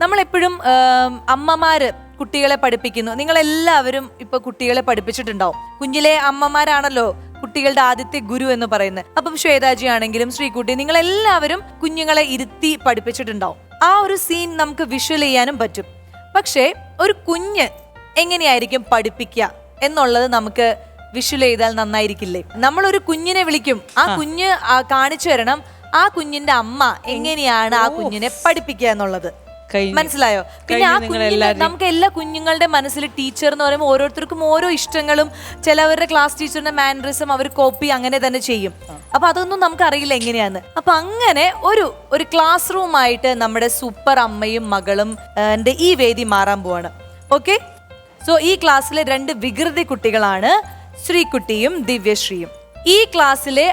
നമ്മളെപ്പോഴും അമ്മമാര് കുട്ടികളെ പഠിപ്പിക്കുന്നു. നിങ്ങളെല്ലാവരും ഇപ്പൊ കുട്ടികളെ പഠിപ്പിച്ചിട്ടുണ്ടാവും. കുഞ്ഞിലെ അമ്മമാരാണല്ലോ കുട്ടികളുടെ ആദ്യത്തെ ഗുരു എന്ന് പറയുന്നത്. അപ്പം ശ്വേതാജി ആണെങ്കിലും ശ്രീകുട്ടി, നിങ്ങളെല്ലാവരും കുഞ്ഞുങ്ങളെ ഇരുത്തി പഠിപ്പിച്ചിട്ടുണ്ടാവും. ആ ഒരു സീൻ നമുക്ക് വിഷ്വൽ ചെയ്യാനും പറ്റും. പക്ഷേ ഒരു കുഞ്ഞ് എങ്ങനെയായിരിക്കും പഠിപ്പിക്കുക എന്നുള്ളത് നമുക്ക് വിഷ്വൽ ചെയ്താൽ നന്നായിരിക്കില്ലേ? നമ്മളൊരു കുഞ്ഞിനെ വിളിക്കും, ആ കുഞ്ഞ് കാണിച്ചു തരണം ആ കുഞ്ഞിന്റെ അമ്മ എങ്ങനെയാണ് ആ കുഞ്ഞിനെ പഠിപ്പിക്കുക എന്നുള്ളത്. മനസ്സിലായോ? പിന്നെ ആ കുഞ്ഞിന് നമുക്ക് എല്ലാ കുഞ്ഞുങ്ങളുടെ മനസ്സിൽ ടീച്ചർ എന്ന് പറയുമ്പോൾ ഓരോരുത്തർക്കും ഓരോ ഇഷ്ടങ്ങളും, ചിലവരുടെ ക്ലാസ് ടീച്ചറിന്റെ മാനറിസം അവർ കോപ്പി അങ്ങനെ തന്നെ ചെയ്യും. അപ്പൊ അതൊന്നും നമുക്ക് അറിയില്ല എങ്ങനെയാന്ന്. അപ്പൊ അങ്ങനെ ഒരു ക്ലാസ് റൂം ആയിട്ട് നമ്മുടെ സൂപ്പർ അമ്മയും മകളും ഈ വേദി മാറാൻ പോവാണ്. ഓക്കെ, സോ ഈ ക്ലാസ്സിലെ 2 വികൃതി കുട്ടികളാണ് ശ്രീകുട്ടിയും ദിവ്യശ്രീയും. ഈ ക്ലാസ്സിലെ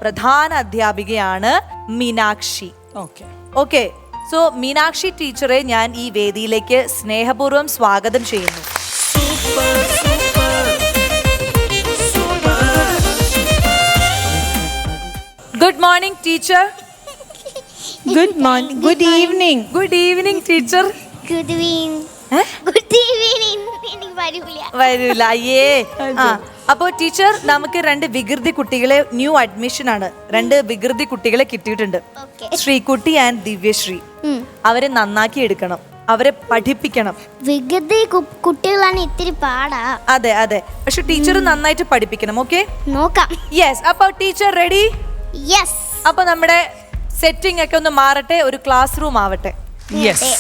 പ്രധാന അധ്യാപികയാണ് മീനാക്ഷി. ഓക്കെ, സോ മീനാക്ഷി ടീച്ചറെ ഞാൻ ഈ വേദിയിലേക്ക് സ്നേഹപൂർവ്വം സ്വാഗതം ചെയ്യുന്നു. Good morning teacher. Good morning. Good evening. Good evening teacher. Good evening. Good evening. എനിക്ക് വരൂല. അയ്യേ. അപ്പോ ടീച്ചർ, നമുക്ക് 2 വികൃതി കുട്ടികളെ, ന്യൂ അഡ്മിഷൻ ആണ്, 2 വികൃതി കുട്ടികളെ കിട്ടിയിട്ടുണ്ട്. ശ്രീകുട്ടി ആൻഡ് ദിവ്യശ്രീ. അവരെ നന്നാക്കി എടുക്കണം, അവരെ പഠിപ്പിക്കണം. വികൃതി കുട്ടികളാണ് ഇത്തിരി പാടാ. അതെ അതെ, പക്ഷെ ടീച്ചർ നന്നായിട്ട് പഠിപ്പിക്കണം. ഓക്കെ, നോക്കാം. യെസ്. അപ്പൊ ടീച്ചർ റെഡി? യെസ്. അപ്പൊ നമ്മുടെ സെറ്റിംഗ് ഒക്കെ ഒന്ന് മാറട്ടെ, ഒരു ക്ലാസ് റൂം ആവട്ടെ. Yes.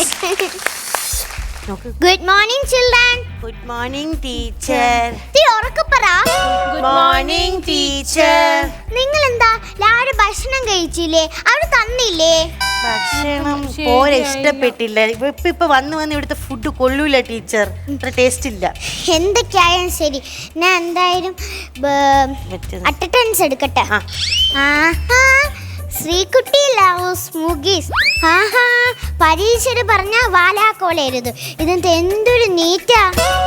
Good morning children. Good morning teacher. Good morning teacher. നിങ്ങൾ എന്താ രാവിലെ ഭക്ഷണം കഴിച്ചില്ലേ? അവിടെ തന്നില്ലേ? ഭക്ഷണം പോലെ ഇഷ്ടപ്പെട്ടില്ല. ഇപ്പൊ വന്ന് ഇവിടുത്തെ ഫുഡ് കൊള്ളൂല ടീച്ചർ, അത്ര ടേസ്റ്റ് ഇല്ല. എന്തൊക്കെയായാലും ശരി, ഞാൻ എന്തായാലും അറ്റൻഡൻസ് എടുക്കട്ടെ. ശ്രീകുട്ടി ലവ്സ് മുഗീസ്. പരീക്ഷ പറഞ്ഞ വാലാക്കോളരുത്. ഇതെന്താ എന്തൊരു നീറ്റാ.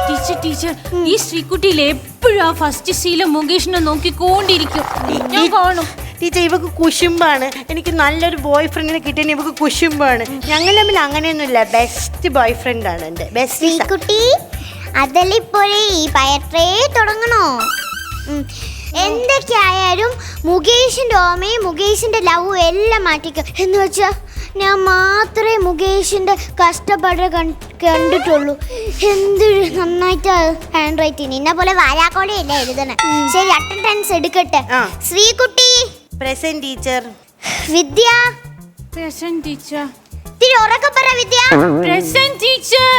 ടീച്ചർ, ഈ ശ്രീകുട്ടിയിൽ എപ്പോഴും ആ ഫസ്റ്റ് സീല മുകേഷിനെ നോക്കിക്കൊണ്ടിരിക്കും. ഞാൻ കാണും. ടീച്ചർ, ഇവക്ക് കുശുമ്പാണ്. എനിക്ക് നല്ലൊരു ബോയ് ഫ്രണ്ടിനെ കിട്ടിയ ഇവക്ക് കുശുമ്പാണ്. ഞങ്ങൾ തമ്മിൽ അങ്ങനെയൊന്നുമില്ല, ബെസ്റ്റ് ബോയ് ഫ്രണ്ട് ആണ് എൻ്റെ ബെസ്റ്റ്. ശ്രീകുട്ടി, അതല്ലിപ്പോഴേ ഈ പയർട്രേ തുടങ്ങണോ? എന്തൊക്കെയായാലും മുകേഷിന്റെ ഓമയും മുകേഷിന്റെ ലവും എല്ലാം മാറ്റിക്കും. എന്ന് വെച്ചാ ഞാൻ മാത്രമേ മുകേഷിന്റെ കഷ്ടപ്പാട് കണ്ടിട്ടുള്ളൂ. എന്തൊരു നന്നായിട്ട് ഹാൻഡ് റൈറ്റിങ്. ഇന്ന പോലെ വാരാക്കോളയല്ല എഴുതണേ. ശരി, അറ്റൻഡൻസ് എടുക്കട്ടെ. Sreekutty present teacher. Vidya present teacher. ഇത്തിരി ഉറക്കെ പറ വിദ്യ. Present teacher.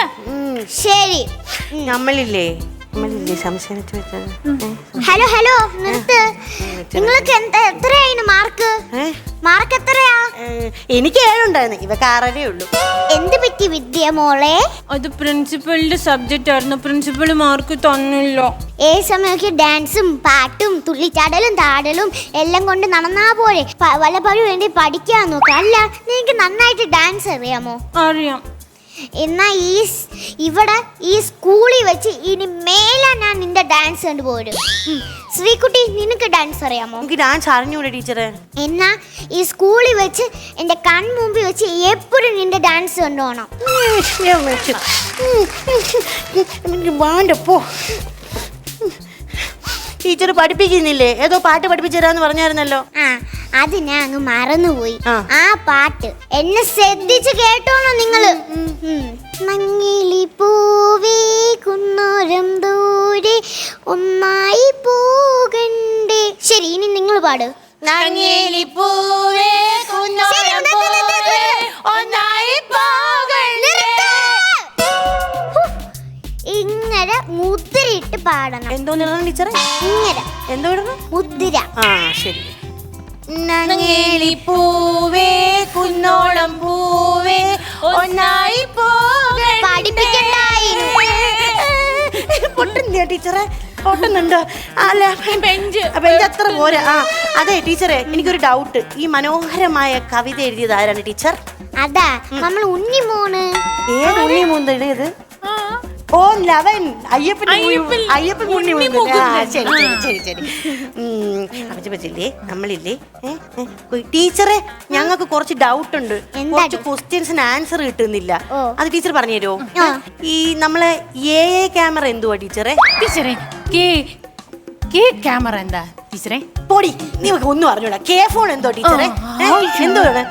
ശരി. നമ്മളില്ലേ സംശയം. ഹലോ നിർത്ത്. നിങ്ങൾക്ക് എത്രയായിരുന്നു മാർക്ക്? മാർക്ക് എത്രയാ? എനിക്ക് 7 ഉണ്ടായിരുന്നു, ഇവക്ക് 6 ഉള്ളൂ. എന്ത് പറ്റി വിദ്യ മോളെ? അത് പ്രിൻസിപ്പലിന്റെ സബ്ജക്റ്റ് ആയിരുന്നു, പ്രിൻസിപ്പൽ മാർക്ക് തന്നില്ല. ഏത് സമയമൊക്കെ ഡാൻസും പാട്ടും തുള്ളിച്ചാടലും താടലും എല്ലാം കൊണ്ട് നടന്നാ പോലെ വല്ലപ്പോഴും വേണ്ടി പഠിക്കാൻ നോക്ക. അല്ല, നിനക്ക് നന്നായിട്ട് ഡാൻസ് അറിയാമോ? അറിയാം. എന്നാ ഇവിടെ ഈ സ്കൂളിൽ വെച്ച് ഇനി മേലെ ഞാൻ നിന്റെ ഡാൻസ് കണ്ടുപോരും. ശ്രീകുട്ടി, നിനക്ക് ഡാൻസ് അറിയാമോ? എനിക്ക് ഡാൻസ് അറിഞ്ഞൂടെ ടീച്ചറെ. എന്നാ ഈ സ്കൂളിൽ വെച്ച് എന്റെ കൺമുമ്പിൽ വെച്ച് എപ്പോഴും നിന്റെ ഡാൻസ് കണ്ടുപോകണം. ടീച്ചർ പഠിപ്പിക്കുന്നില്ലേ? ഏതോ പാട്ട് പഠിപ്പിച്ചു തരാന്ന് പറഞ്ഞായിരുന്നല്ലോ. അത് ഞാൻ അങ്ങ് മറന്നുപോയി. ആ പാട്ട് എന്നെ ശ്രദ്ധിച്ച് കേട്ടോണോ നിങ്ങള്? മങ്ങിലി പൂവേ കുന്നോരം ദൂരെ ഒന്നായി പോകണ്ടേ. ശരി, ഇനി നിങ്ങൾ പാട്. ഇങ്ങനെ മുദ്രയിട്ട് പാടണം. എന്തോന്നിടണം ടീച്ചറെ? ഇങ്ങനെ എന്തോ ഇടണം? മുദ്ര. ശരി. നങ്ങേലി പൂവേ കുന്നോളം പൂവേ ഒന്നായി പൊട്ടുന്നില്ല ടീച്ചറെ? പൊട്ടുന്നുണ്ടോ? അല്ല, ബെഞ്ച് അത്ര പോരാ. അതെ ടീച്ചറെ, എനിക്കൊരു ഡൗട്ട്. ഈ മനോഹരമായ കവിത എഴുതിയത് ആരാണ് ടീച്ചർ? അതാ നമ്മൾ ഉണ്ണിമോന്. ഏത് ഉണ്ണിമൂന്ന് എഴുതിയത്? ഓ, ലവൻ. അയ്യപ്പൻ ഉണ്ണി. ശരി. പറ്റില്ലേ നമ്മളില്ലേ ടീച്ചറെ ഞങ്ങൾക്ക് കുറച്ച് ഡൗട്ട് ഉണ്ട്. കുറച്ച് ക്വസ്റ്റ്യൻസിന് ആൻസർ കിട്ടുന്നില്ല. അത് ടീച്ചർ പറഞ്ഞു തരുമോ? ഈ നമ്മളെ ക്യാമറ എന്തുവാ ടീച്ചറെ? ടീച്ചറെ ക്യാമറ എന്താ ടീച്ചറെ? പോടി, നീ ഒന്നും അറിഞ്ഞൂടാ. കെ ഫോൺ എന്തോ ടീച്ചറെ? എന്തുവാണ്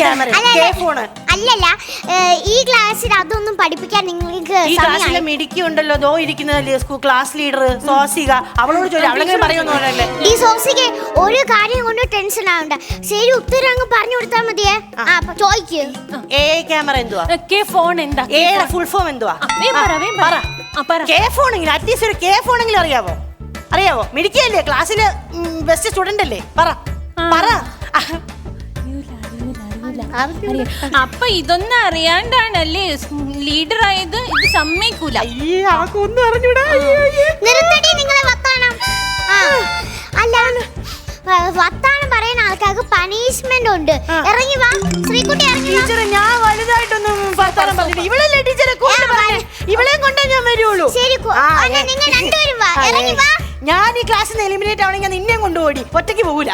ക്യാമറ? കെ ഫോണ് അല്ലല്ല, ഈ ക്ലാസ്സിൽ അതൊന്നും പഠിപ്പിക്കാൻ നിങ്ങൾക്ക് ഈ ക്ലാസ്സിലെ മിടുക്കി ഉണ്ടല്ലോ, ദോ ഇരിക്കുന്ന ക്ലാസ് ലീഡർ സോസിക, അവളോട് ചോദിച്ചു. അവളെങ്ങനെ പറയുമെന്നല്ലേ? ഈ സോസിക ഒരു കാര്യം കൊണ്ട് ടെൻഷൻ ആവണ്ട. ശരി, ഉത്തരം അങ്ങ് പറഞ്ഞു കൊടുത്താൽ മതിയേ. ചോദിക്ക്. ക്യാമറ എന്തുവാ? കെ ഫോൺ എന്താ? ഫുൾ ഫോം എന്തുവാ? പറ. കെ ഫോണെങ്കിലും അറ്റ്ലീസ്റ്റ് ഒരു കെ ഫോണെങ്കിലും അറിയാവോ? മിടുക്കിയല്ലേ, ക്ലാസ്സിലെ ബെസ്റ്റ് സ്റ്റുഡന്റ് അല്ലേ? പറ. അപ്പൊ ഇതൊന്നും അറിയാണ്ടാണല്ലേ ലീഡർ ആയത്? ഇത് സമ്മതിക്കൂല. ഒന്നും അറിഞ്ഞൂടാ. നിർത്തടി നിങ്ങളെ വർത്താനം. അല്ല, വർത്താനം പറയുന്ന ആൾക്കാർക്ക് പണിഷ്മെന്റ് ഉണ്ട്. ഇറങ്ങി വാ ശ്രീകുട്ടി, ഇറങ്ങി വാ. ടീച്ചറെ, ഞാൻ വലുതായിട്ടൊന്നും വർത്താനം പറഞ്ഞില്ല. ഇവളല്ലേ ടീച്ചറെ ഇവളെയും കൊണ്ടേ ഞാൻ വരുള്ളൂ. ശരി, നിങ്ങൾ രണ്ടുപേരും വാ, ഇറങ്ങി വാ. ഞാൻ ഈ ക്ലാസ്സിൽ നിന്ന് എലിമിനേറ്റ് ആവണെങ്കിൽ ഞാൻ നിന്നെയും കൊണ്ടുപോയി, ഒറ്റയ്ക്ക് പോകൂല.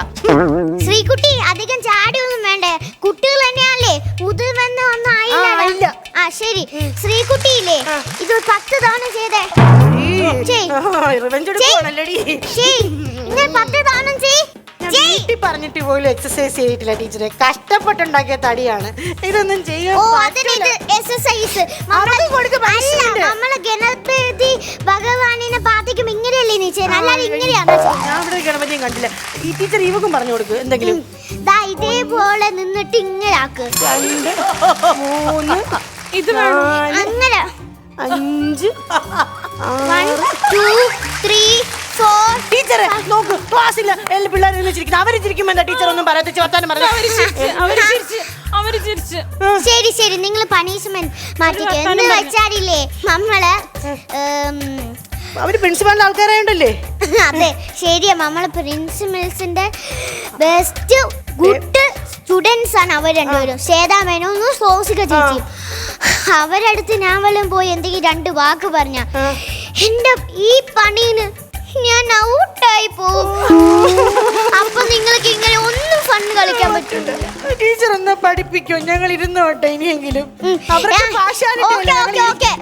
ശ്രീകുട്ടി, അധികം ചാടിയൊന്നും വേണ്ടേ, കുട്ടികൾ തന്നെയല്ലേ, മുതിർവെന്ന് ഒന്നും ആയില്ല. ശരി, ശ്രീകുട്ടിയില്ലേ, ഇത് 10 തവണ ചെയ്തേ. 10 തവണ പറഞ്ഞിട്ട് പോലും എക്സസൈസ് ചെയ്തിട്ടില്ല ടീച്ചറെ. കഷ്ടപ്പെട്ടുണ്ടാക്കിയ തടിയാണ്, ഇതൊന്നും ചെയ്യാൻ. എക്സസൈസ് നമ്മളെ ഗണപതി ഭഗവാനിനെ പ്രാർത്ഥിക്കും. ഇങ്ങനെയല്ലേ നീ ചെയ്യുന്നത്, അല്ലാതെ ഇങ്ങനെയാണ്. ഞാൻ ഇവിടെ ഗണപതിയും കണ്ടില്ല. ഈ ടീച്ചർ ഇവക്കും പറഞ്ഞു കൊടുക്ക് എന്തെങ്കിലും. ഇതേപോലെ നിന്നിട്ട് ഇങ്ങനെ ആക്ക്. 2 3 ഇത് അങ്ങനെ 5 1 2 3 4. ടീച്ചറെ നോക്ക്, ക്ലാസ്സില്ല എല്ലാ പിള്ളേരും ചിരിക്കുന്നത്. അവര് ചിരിക്കുമ്പോ എന്താ ടീച്ചർ ഒന്നും പറയാത്ത? വർത്താനം പറഞ്ഞു. അവര് ചിരിച്ച്. ശരി ശരി, നിങ്ങൾ പണിഷ്മെന്റ് മാറ്റിക്കോ. എന്ന് വെച്ചാലില്ലേ, നമ്മള് അവര് പ്രിൻസിപ്പാളിന്റെ ആൾക്കാരായോണ്ടല്ലേ? അതെ ശരിയാ, നമ്മള് പ്രിൻസിപ്പൽസിന്റെ ബെസ്റ്റ് ഗുഡ് സ്റ്റുഡൻസ് ആണ് അവർ രണ്ടുപേരും. ശ്വേതാ മേനോനും സോസിക ചേച്ചിയും. അവരടുത്ത് ഞാൻ വല്ലതും പോയി എന്തെങ്കിലും 2 വാക്ക് പറഞ്ഞ എന്റെ ഈ പണീന് ഞാൻ ഔട്ടായി പോവും. അപ്പൊ നിങ്ങൾക്ക് ഇങ്ങനെ ഒന്നും ഫൺ കളിക്കാൻ പറ്റില്ല. ടീച്ചർ എന്നാ പഠിപ്പിക്കോ? ഞങ്ങൾ ഇരുന്നോട്ടെ ഇനിയെങ്കിലും.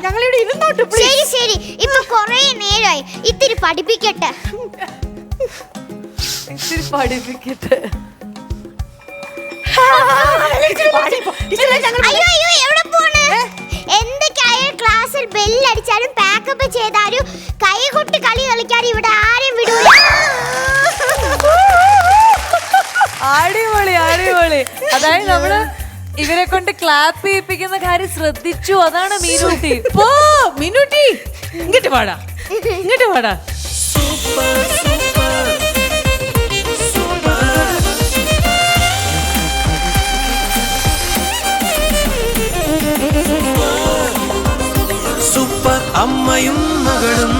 ഞങ്ങളിവിടെ ഇരുന്നോട്ടെ. ശരി ശരി, ഇപ്പൊ കൊറേ നേരമായി, ഇത്തിരി പഠിപ്പിക്കട്ടെ. അയ്യോ എവിടെ പോണ്? എന്തൊക്കെയായ ക്ലാസ്സിൽ ബെല്ലടിച്ചാലും പാക്കപ്പ് ചെയ്താലും കൈകൊട്ടി കളി കളിക്കാനും ഇവിടെ ആരെയും വിടൂല. അടിപൊളി. അതായത് നമ്മള് ഇവരെ കൊണ്ട് ക്ലാപ്പ് ചെയ്യിപ്പിക്കുന്ന കാര്യം ശ്രദ്ധിച്ചു. അതാണ് മീനൂട്ടി. മിനുട്ടി ഇങ്ങോട്ട് പാടാ. സൂപ്പർ അമ്മയും മകളും